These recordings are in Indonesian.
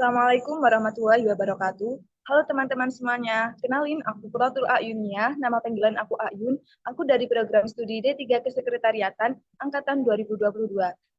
Assalamualaikum warahmatullahi wabarakatuh. Halo teman-teman semuanya, kenalin aku Quratul Ayunia, nama panggilan aku Ayun. Aku dari program studi D3 Kesekretariatan Angkatan 2022.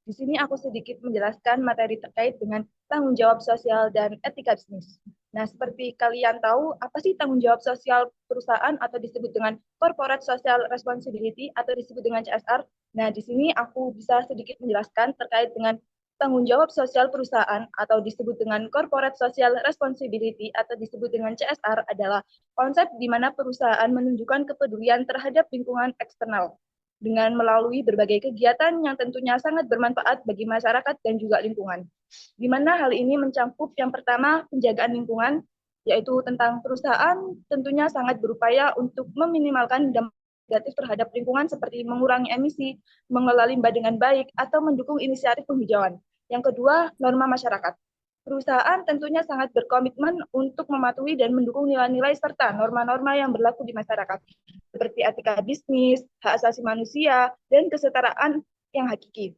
Di sini aku sedikit menjelaskan materi terkait dengan tanggung jawab sosial dan etika bisnis. Nah, seperti kalian tahu, apa sih tanggung jawab sosial perusahaan atau disebut dengan Corporate Social Responsibility atau disebut dengan CSR? Nah, di sini aku bisa sedikit menjelaskan terkait dengan tanggung jawab sosial perusahaan atau disebut dengan Corporate Social Responsibility atau disebut dengan CSR adalah konsep di mana perusahaan menunjukkan kepedulian terhadap lingkungan eksternal dengan melalui berbagai kegiatan yang tentunya sangat bermanfaat bagi masyarakat dan juga lingkungan. Di mana hal ini mencakup yang pertama penjagaan lingkungan, yaitu tentang perusahaan tentunya sangat berupaya untuk meminimalkan dampak negatif terhadap lingkungan seperti mengurangi emisi, mengelola limbah dengan baik, atau mendukung inisiatif penghijauan. Yang kedua, norma masyarakat. Perusahaan tentunya sangat berkomitmen untuk mematuhi dan mendukung nilai-nilai serta norma-norma yang berlaku di masyarakat, seperti etika bisnis, hak asasi manusia, dan kesetaraan yang hakiki.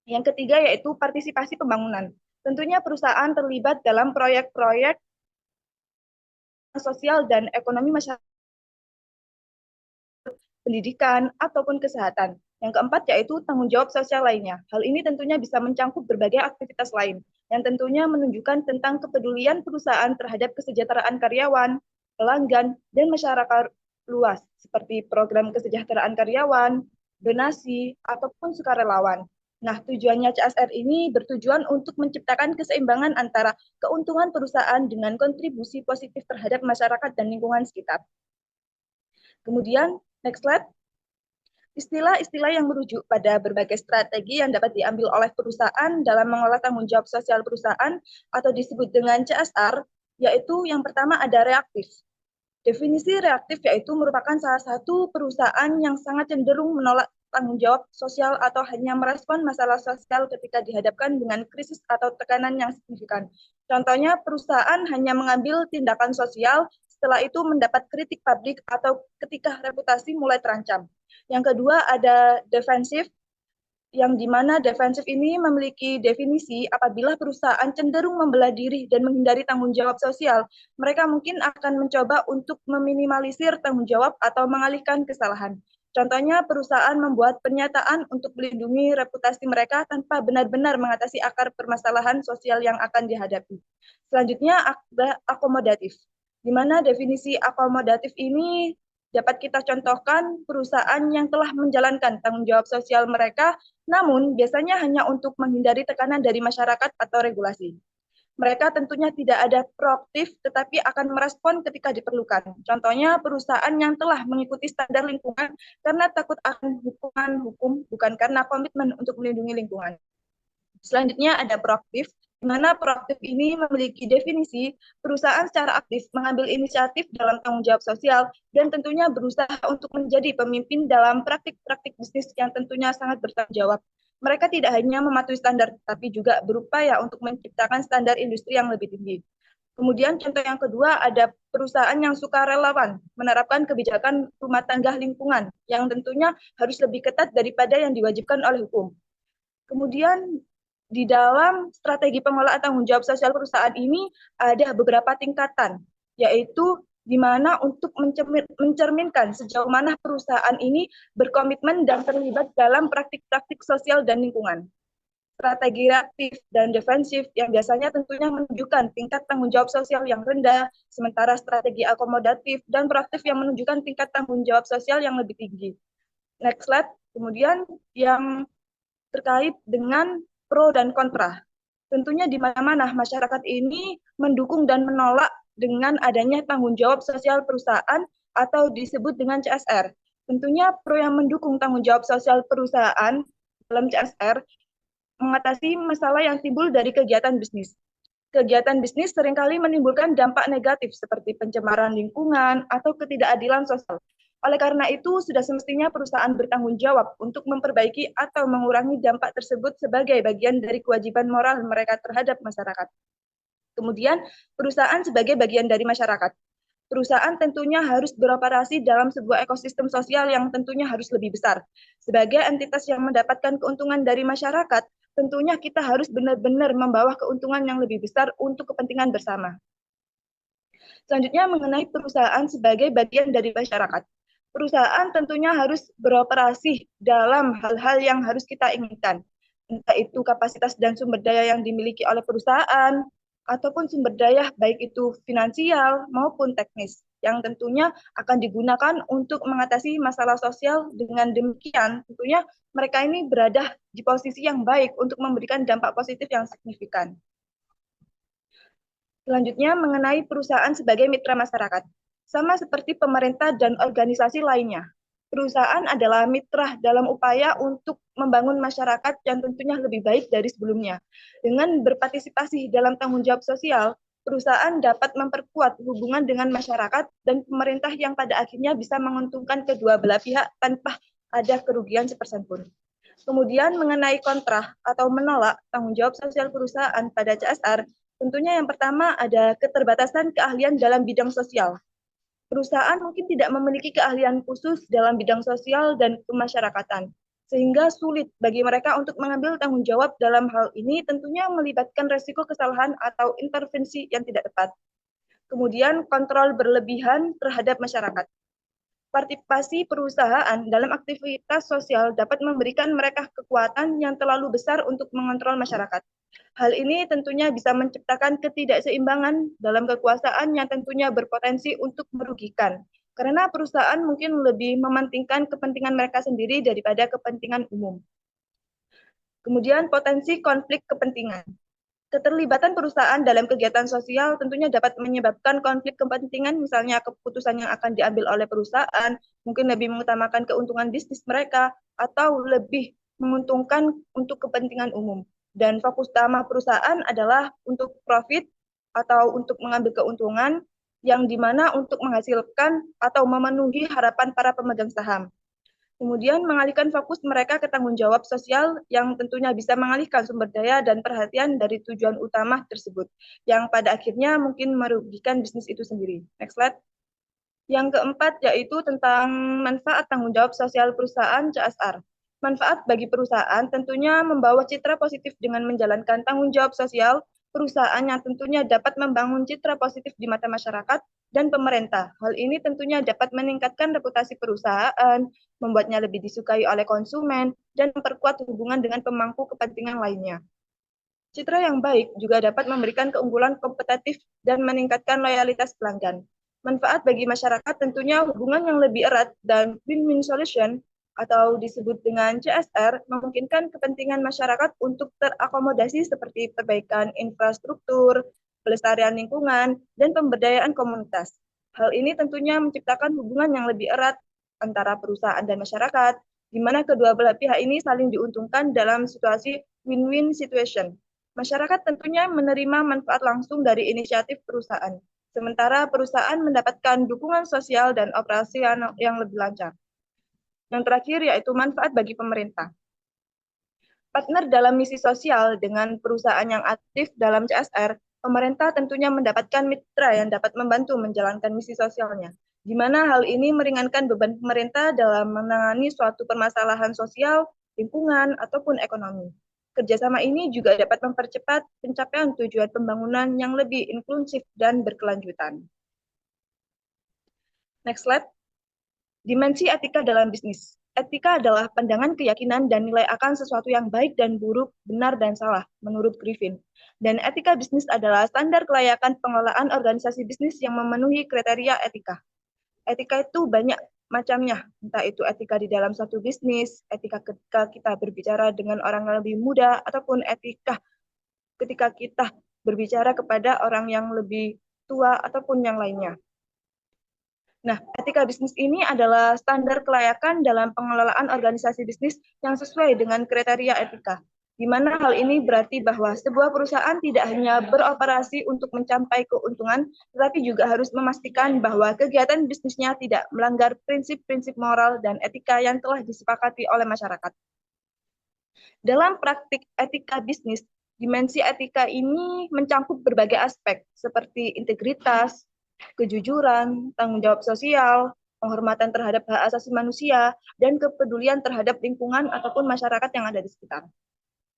Yang ketiga yaitu partisipasi pembangunan. Tentunya perusahaan terlibat dalam proyek-proyek sosial dan ekonomi masyarakat, pendidikan, ataupun kesehatan. Yang keempat yaitu tanggung jawab sosial lainnya. Hal ini tentunya bisa mencangkup berbagai aktivitas lain yang tentunya menunjukkan tentang kepedulian perusahaan terhadap kesejahteraan karyawan, pelanggan, dan masyarakat luas, seperti program kesejahteraan karyawan, donasi, ataupun sukarelawan. Nah, tujuannya CSR ini bertujuan untuk menciptakan keseimbangan antara keuntungan perusahaan dengan kontribusi positif terhadap masyarakat dan lingkungan sekitar. Kemudian, next slide. Istilah-istilah yang merujuk pada berbagai strategi yang dapat diambil oleh perusahaan dalam mengolah tanggung jawab sosial perusahaan atau disebut dengan CSR, yaitu yang pertama ada reaktif. Definisi reaktif yaitu merupakan salah satu perusahaan yang sangat cenderung menolak tanggung jawab sosial atau hanya merespon masalah sosial ketika dihadapkan dengan krisis atau tekanan yang signifikan. Contohnya, perusahaan hanya mengambil tindakan sosial setelah itu mendapat kritik publik atau ketika reputasi mulai terancam. Yang kedua ada defensif, yang dimana defensif ini memiliki definisi apabila perusahaan cenderung membelah diri dan menghindari tanggung jawab sosial, mereka mungkin akan mencoba untuk meminimalisir tanggung jawab atau mengalihkan kesalahan. Contohnya, perusahaan membuat pernyataan untuk melindungi reputasi mereka tanpa benar-benar mengatasi akar permasalahan sosial yang akan dihadapi. Selanjutnya, ada akomodatif, di mana definisi akomodatif ini dapat kita contohkan perusahaan yang telah menjalankan tanggung jawab sosial mereka, namun biasanya hanya untuk menghindari tekanan dari masyarakat atau regulasi. Mereka tentunya tidak ada proaktif, tetapi akan merespon ketika diperlukan. Contohnya perusahaan yang telah mengikuti standar lingkungan karena takut akan hukuman hukum, bukan karena komitmen untuk melindungi lingkungan. Selanjutnya ada proaktif, di mana proaktif ini memiliki definisi perusahaan secara aktif mengambil inisiatif dalam tanggung jawab sosial dan tentunya berusaha untuk menjadi pemimpin dalam praktik-praktik bisnis yang tentunya sangat bertanggung jawab. Mereka tidak hanya mematuhi standar, tapi juga berupaya untuk menciptakan standar industri yang lebih tinggi. Kemudian contoh yang kedua ada perusahaan yang sukarelawan menerapkan kebijakan rumah tangga lingkungan yang tentunya harus lebih ketat daripada yang diwajibkan oleh hukum. Kemudian di dalam strategi pengelolaan tanggung jawab sosial perusahaan ini ada beberapa tingkatan, yaitu di mana untuk mencerminkan sejauh mana perusahaan ini berkomitmen dan terlibat dalam praktik-praktik sosial dan lingkungan. Strategi reaktif dan defensif yang biasanya tentunya menunjukkan tingkat tanggung jawab sosial yang rendah, sementara strategi akomodatif dan proaktif yang menunjukkan tingkat tanggung jawab sosial yang lebih tinggi. Next slide. Kemudian yang terkait dengan pro dan kontra. Tentunya di mana-mana masyarakat ini mendukung dan menolak dengan adanya tanggung jawab sosial perusahaan atau disebut dengan CSR. Tentunya pro yang mendukung tanggung jawab sosial perusahaan dalam CSR mengatasi masalah yang timbul dari kegiatan bisnis. Kegiatan bisnis seringkali menimbulkan dampak negatif seperti pencemaran lingkungan atau ketidakadilan sosial. Oleh karena itu, sudah semestinya perusahaan bertanggung jawab untuk memperbaiki atau mengurangi dampak tersebut sebagai bagian dari kewajiban moral mereka terhadap masyarakat. Kemudian, perusahaan sebagai bagian dari masyarakat. Perusahaan tentunya harus beroperasi dalam sebuah ekosistem sosial yang tentunya harus lebih besar. Sebagai entitas yang mendapatkan keuntungan dari masyarakat, tentunya kita harus benar-benar membawa keuntungan yang lebih besar untuk kepentingan bersama. Selanjutnya mengenai perusahaan sebagai bagian dari masyarakat. Perusahaan tentunya harus beroperasi dalam hal-hal yang harus kita inginkan. Entah itu kapasitas dan sumber daya yang dimiliki oleh perusahaan, ataupun sumber daya baik itu finansial maupun teknis, yang tentunya akan digunakan untuk mengatasi masalah sosial. Dengan demikian, tentunya mereka ini berada di posisi yang baik untuk memberikan dampak positif yang signifikan. Selanjutnya mengenai perusahaan sebagai mitra masyarakat. Sama seperti pemerintah dan organisasi lainnya, perusahaan adalah mitra dalam upaya untuk membangun masyarakat yang tentunya lebih baik dari sebelumnya. Dengan berpartisipasi dalam tanggung jawab sosial, perusahaan dapat memperkuat hubungan dengan masyarakat dan pemerintah yang pada akhirnya bisa menguntungkan kedua belah pihak tanpa ada kerugian sepersen pun. Kemudian mengenai kontra atau menolak tanggung jawab sosial perusahaan pada CSR, tentunya yang pertama ada keterbatasan keahlian dalam bidang sosial. Perusahaan mungkin tidak memiliki keahlian khusus dalam bidang sosial dan kemasyarakatan, sehingga sulit bagi mereka untuk mengambil tanggung jawab dalam hal ini, tentunya melibatkan resiko kesalahan atau intervensi yang tidak tepat. Kemudian kontrol berlebihan terhadap masyarakat. Partisipasi perusahaan dalam aktivitas sosial dapat memberikan mereka kekuatan yang terlalu besar untuk mengontrol masyarakat. Hal ini tentunya bisa menciptakan ketidakseimbangan dalam kekuasaan yang tentunya berpotensi untuk merugikan. Karena perusahaan mungkin lebih mementingkan kepentingan mereka sendiri daripada kepentingan umum. Kemudian potensi konflik kepentingan. Keterlibatan perusahaan dalam kegiatan sosial tentunya dapat menyebabkan konflik kepentingan, misalnya keputusan yang akan diambil oleh perusahaan mungkin lebih mengutamakan keuntungan bisnis mereka atau lebih menguntungkan untuk kepentingan umum. Dan fokus utama perusahaan adalah untuk profit atau untuk mengambil keuntungan yang dimana untuk menghasilkan atau memenuhi harapan para pemegang saham. Kemudian mengalihkan fokus mereka ke tanggung jawab sosial yang tentunya bisa mengalihkan sumber daya dan perhatian dari tujuan utama tersebut, yang pada akhirnya mungkin merugikan bisnis itu sendiri. Next slide. Yang keempat yaitu tentang manfaat tanggung jawab sosial perusahaan CSR. Manfaat bagi perusahaan tentunya membawa citra positif dengan menjalankan tanggung jawab sosial perusahaan yang tentunya dapat membangun citra positif di mata masyarakat dan pemerintah. Hal ini tentunya dapat meningkatkan reputasi perusahaan, membuatnya lebih disukai oleh konsumen, dan memperkuat hubungan dengan pemangku kepentingan lainnya. Citra yang baik juga dapat memberikan keunggulan kompetitif dan meningkatkan loyalitas pelanggan. Manfaat bagi masyarakat tentunya hubungan yang lebih erat dan win-win solution atau disebut dengan CSR memungkinkan kepentingan masyarakat untuk terakomodasi seperti perbaikan infrastruktur, pelestarian lingkungan, dan pemberdayaan komunitas. Hal ini tentunya menciptakan hubungan yang lebih erat antara perusahaan dan masyarakat, di mana kedua belah pihak ini saling diuntungkan dalam situasi win-win situation. Masyarakat tentunya menerima manfaat langsung dari inisiatif perusahaan, sementara perusahaan mendapatkan dukungan sosial dan operasi yang lebih lancar. Yang terakhir yaitu manfaat bagi pemerintah. Partner dalam misi sosial dengan perusahaan yang aktif dalam CSR, pemerintah tentunya mendapatkan mitra yang dapat membantu menjalankan misi sosialnya, di mana hal ini meringankan beban pemerintah dalam menangani suatu permasalahan sosial, lingkungan, ataupun ekonomi. Kerjasama ini juga dapat mempercepat pencapaian tujuan pembangunan yang lebih inklusif dan berkelanjutan. Next slide. Dimensi etika dalam bisnis. Etika adalah pandangan, keyakinan, dan nilai akan sesuatu yang baik dan buruk, benar dan salah, menurut Griffin. Dan etika bisnis adalah standar kelayakan pengelolaan organisasi bisnis yang memenuhi kriteria etika. Etika itu banyak macamnya, entah itu etika di dalam satu bisnis, etika ketika kita berbicara dengan orang yang lebih muda, ataupun etika ketika kita berbicara kepada orang yang lebih tua, ataupun yang lainnya. Nah, etika bisnis ini adalah standar kelayakan dalam pengelolaan organisasi bisnis yang sesuai dengan kriteria etika, di mana hal ini berarti bahwa sebuah perusahaan tidak hanya beroperasi untuk mencapai keuntungan, tetapi juga harus memastikan bahwa kegiatan bisnisnya tidak melanggar prinsip-prinsip moral dan etika yang telah disepakati oleh masyarakat. Dalam praktik etika bisnis, dimensi etika ini mencakup berbagai aspek seperti integritas, kejujuran, tanggung jawab sosial, penghormatan terhadap hak asasi manusia, dan kepedulian terhadap lingkungan ataupun masyarakat yang ada di sekitar.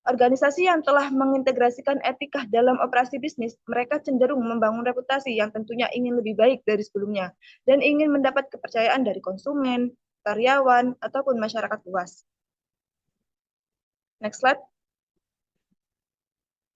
Organisasi yang telah mengintegrasikan etika dalam operasi bisnis, mereka cenderung membangun reputasi yang tentunya ingin lebih baik dari sebelumnya dan ingin mendapat kepercayaan dari konsumen, karyawan, ataupun masyarakat luas. Next slide.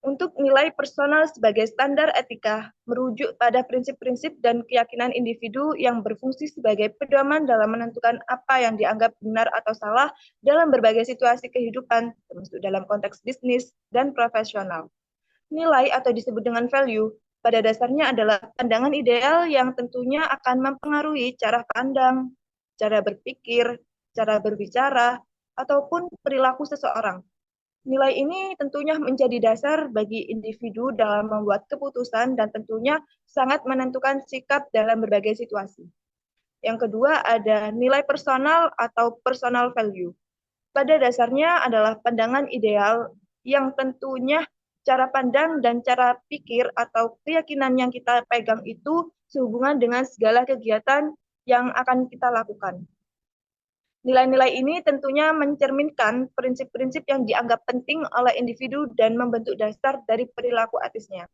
Untuk nilai personal sebagai standar etika, merujuk pada prinsip-prinsip dan keyakinan individu yang berfungsi sebagai pedoman dalam menentukan apa yang dianggap benar atau salah dalam berbagai situasi kehidupan, termasuk dalam konteks bisnis dan profesional. Nilai atau disebut dengan value pada dasarnya adalah pandangan ideal yang tentunya akan mempengaruhi cara pandang, cara berpikir, cara berbicara, ataupun perilaku seseorang. Nilai ini tentunya menjadi dasar bagi individu dalam membuat keputusan dan tentunya sangat menentukan sikap dalam berbagai situasi. Yang kedua ada nilai personal atau personal value. Pada dasarnya adalah pandangan ideal yang tentunya cara pandang dan cara pikir atau keyakinan yang kita pegang itu sehubungan dengan segala kegiatan yang akan kita lakukan. Nilai-nilai ini tentunya mencerminkan prinsip-prinsip yang dianggap penting oleh individu dan membentuk dasar dari perilaku etisnya.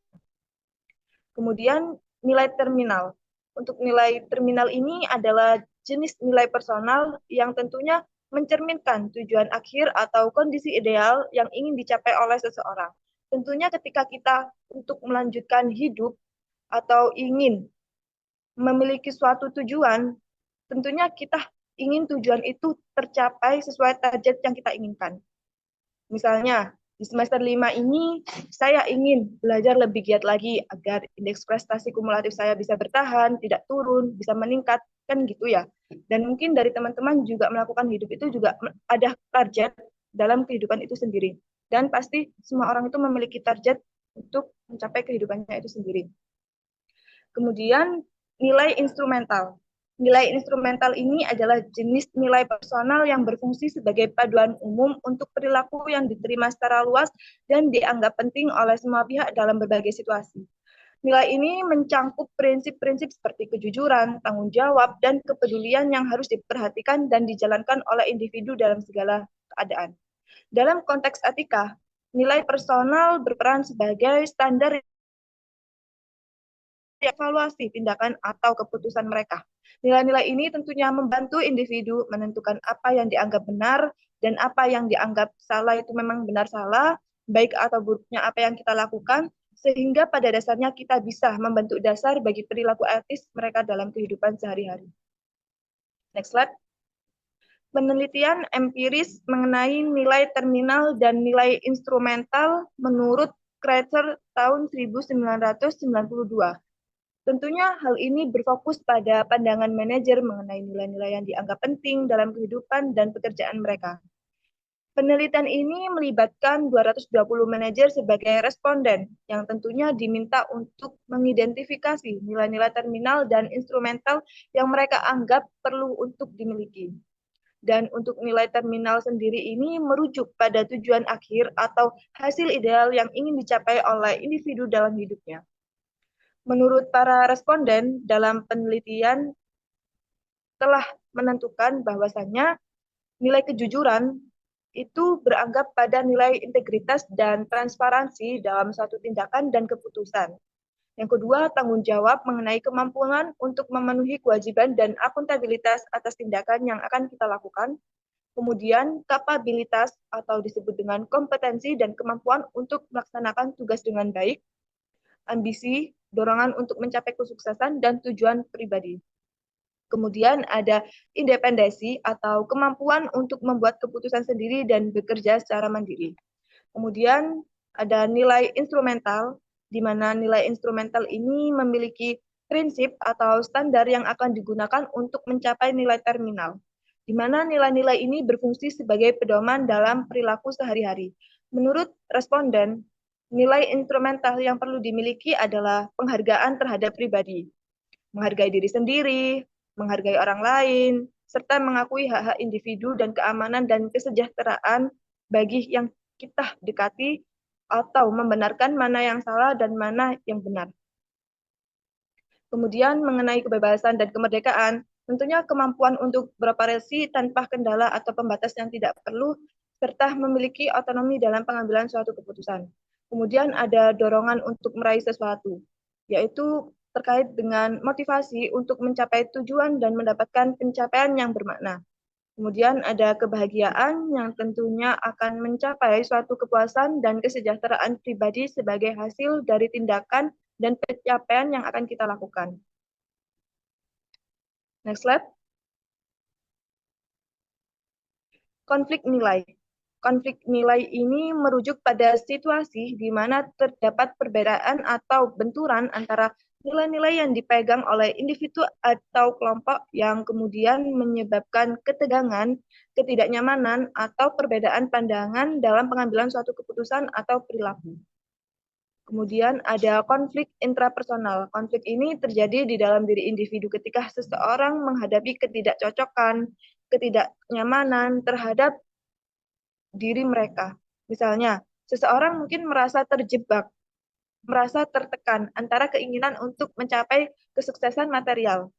Kemudian nilai terminal. Untuk nilai terminal ini adalah jenis nilai personal yang tentunya mencerminkan tujuan akhir atau kondisi ideal yang ingin dicapai oleh seseorang. Tentunya ketika kita untuk melanjutkan hidup atau ingin memiliki suatu tujuan, tentunya kita ingin tujuan itu tercapai sesuai target yang kita inginkan. Misalnya, di semester 5 ini, saya ingin belajar lebih giat lagi agar indeks prestasi kumulatif saya bisa bertahan, tidak turun, bisa meningkat, kan gitu ya. Dan mungkin dari teman-teman juga melakukan hidup itu juga ada target dalam kehidupan itu sendiri. Dan pasti semua orang itu memiliki target untuk mencapai kehidupannya itu sendiri. Kemudian nilai instrumental. Nilai instrumental ini adalah jenis nilai personal yang berfungsi sebagai paduan umum untuk perilaku yang diterima secara luas dan dianggap penting oleh semua pihak dalam berbagai situasi. Nilai ini mencangkup prinsip-prinsip seperti kejujuran, tanggung jawab, dan kepedulian yang harus diperhatikan dan dijalankan oleh individu dalam segala keadaan. Dalam konteks etika, nilai personal berperan sebagai standar evaluasi tindakan atau keputusan mereka. Nilai-nilai ini tentunya membantu individu menentukan apa yang dianggap benar dan apa yang dianggap salah itu memang benar salah, baik atau buruknya apa yang kita lakukan, sehingga pada dasarnya kita bisa membentuk dasar bagi perilaku etis mereka dalam kehidupan sehari-hari. Next slide. Penelitian empiris mengenai nilai terminal dan nilai instrumental menurut Kreutzer tahun 1992. Tentunya hal ini berfokus pada pandangan manajer mengenai nilai-nilai yang dianggap penting dalam kehidupan dan pekerjaan mereka. Penelitian ini melibatkan 220 manajer sebagai responden yang tentunya diminta untuk mengidentifikasi nilai-nilai terminal dan instrumental yang mereka anggap perlu untuk dimiliki. Dan untuk nilai terminal sendiri ini merujuk pada tujuan akhir atau hasil ideal yang ingin dicapai oleh individu dalam hidupnya. Menurut para responden dalam penelitian telah menentukan bahwasannya nilai kejujuran itu beranggap pada nilai integritas dan transparansi dalam suatu tindakan dan keputusan. Yang kedua, tanggung jawab mengenai kemampuan untuk memenuhi kewajiban dan akuntabilitas atas tindakan yang akan kita lakukan. Kemudian, kapabilitas atau disebut dengan kompetensi dan kemampuan untuk melaksanakan tugas dengan baik. Ambisi, dorongan untuk mencapai kesuksesan, dan tujuan pribadi. Kemudian ada independensi atau kemampuan untuk membuat keputusan sendiri dan bekerja secara mandiri. Kemudian ada nilai instrumental, di mana nilai instrumental ini memiliki prinsip atau standar yang akan digunakan untuk mencapai nilai terminal, di mana nilai-nilai ini berfungsi sebagai pedoman dalam perilaku sehari-hari. Menurut responden, nilai instrumental yang perlu dimiliki adalah penghargaan terhadap pribadi, menghargai diri sendiri, menghargai orang lain, serta mengakui hak-hak individu dan keamanan dan kesejahteraan bagi yang kita dekati atau membenarkan mana yang salah dan mana yang benar. Kemudian mengenai kebebasan dan kemerdekaan, tentunya kemampuan untuk beroperasi tanpa kendala atau pembatas yang tidak perlu serta memiliki otonomi dalam pengambilan suatu keputusan. Kemudian ada dorongan untuk meraih sesuatu, yaitu terkait dengan motivasi untuk mencapai tujuan dan mendapatkan pencapaian yang bermakna. Kemudian ada kebahagiaan yang tentunya akan mencapai suatu kepuasan dan kesejahteraan pribadi sebagai hasil dari tindakan dan pencapaian yang akan kita lakukan. Next slide. Konflik nilai. Konflik nilai ini merujuk pada situasi di mana terdapat perbedaan atau benturan antara nilai-nilai yang dipegang oleh individu atau kelompok yang kemudian menyebabkan ketegangan, ketidaknyamanan, atau perbedaan pandangan dalam pengambilan suatu keputusan atau perilaku. Kemudian ada konflik intrapersonal. Konflik ini terjadi di dalam diri individu ketika seseorang menghadapi ketidakcocokan, ketidaknyamanan terhadap diri mereka. Misalnya, seseorang mungkin merasa terjebak, merasa tertekan antara keinginan untuk mencapai kesuksesan material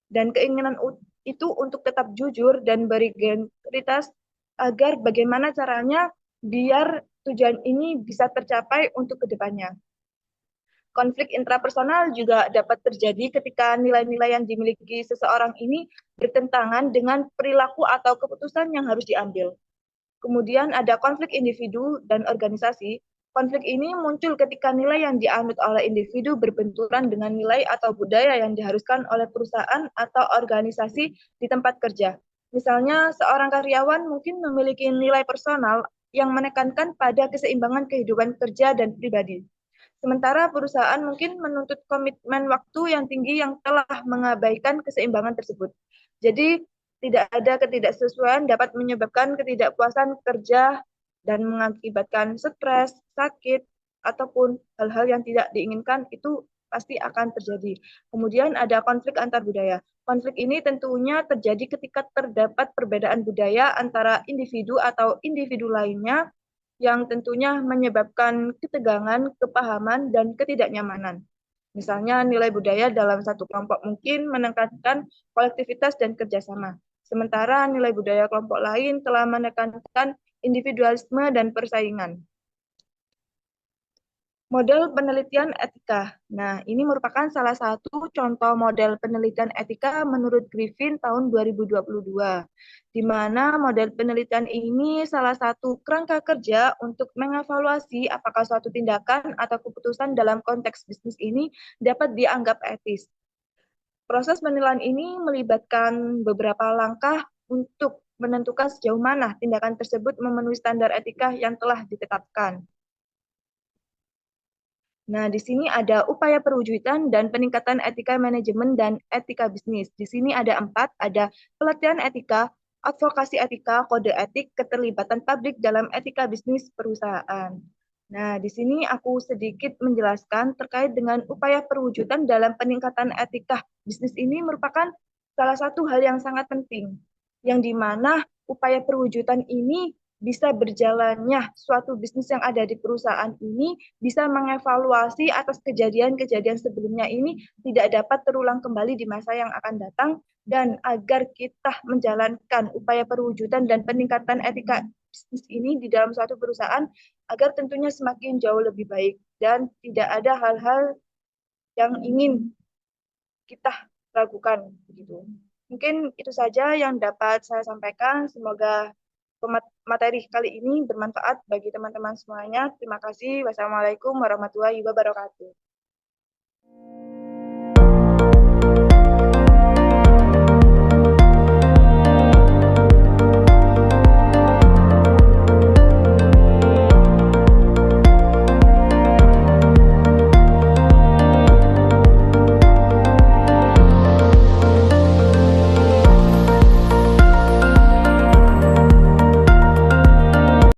dan keinginan itu untuk tetap jujur dan berintegritas agar bagaimana caranya biar tujuan ini bisa tercapai untuk kedepannya. Konflik intrapersonal juga dapat terjadi ketika nilai-nilai yang dimiliki seseorang ini bertentangan dengan perilaku atau keputusan yang harus diambil. Kemudian ada konflik individu dan organisasi. Konflik ini muncul ketika nilai yang dianut oleh individu berbenturan dengan nilai atau budaya yang diharuskan oleh perusahaan atau organisasi di tempat kerja. Misalnya, seorang karyawan mungkin memiliki nilai personal yang menekankan pada keseimbangan kehidupan kerja dan pribadi. Sementara perusahaan mungkin menuntut komitmen waktu yang tinggi yang telah mengabaikan keseimbangan tersebut. Jadi, tidak ada ketidaksesuaian dapat menyebabkan ketidakpuasan kerja dan mengakibatkan stres, sakit, ataupun hal-hal yang tidak diinginkan itu pasti akan terjadi. Kemudian ada konflik antar budaya. Konflik ini tentunya terjadi ketika terdapat perbedaan budaya antara individu atau individu lainnya yang tentunya menyebabkan ketegangan, kepahaman, dan ketidaknyamanan. Misalnya nilai budaya dalam satu kelompok mungkin menekankan kolektivitas dan kerjasama. Sementara nilai budaya kelompok lain telah menekankan individualisme dan persaingan. Model penelitian etika. Nah, ini merupakan salah satu contoh model penelitian etika menurut Griffin tahun 2022, di mana model penelitian ini salah satu kerangka kerja untuk mengevaluasi apakah suatu tindakan atau keputusan dalam konteks bisnis ini dapat dianggap etis. Proses penilaian ini melibatkan beberapa langkah untuk menentukan sejauh mana tindakan tersebut memenuhi standar etika yang telah ditetapkan. Nah, di sini ada upaya perwujudan dan peningkatan etika manajemen dan etika bisnis. Di sini ada 4, ada pelatihan etika, advokasi etika, kode etik, keterlibatan publik dalam etika bisnis perusahaan. Nah, di sini aku sedikit menjelaskan terkait dengan upaya perwujudan dalam peningkatan etika bisnis ini merupakan salah satu hal yang sangat penting, yang dimana upaya perwujudan ini bisa berjalannya suatu bisnis yang ada di perusahaan ini bisa mengevaluasi atas kejadian-kejadian sebelumnya ini tidak dapat terulang kembali di masa yang akan datang dan agar kita menjalankan upaya perwujudan dan peningkatan etika bisnis ini di dalam suatu perusahaan agar tentunya semakin jauh lebih baik dan tidak ada hal-hal yang ingin kita lakukan begitu. Mungkin itu saja yang dapat saya sampaikan. Semoga materi kali ini bermanfaat bagi teman-teman semuanya. Terima kasih. Wassalamualaikum warahmatullahi wabarakatuh.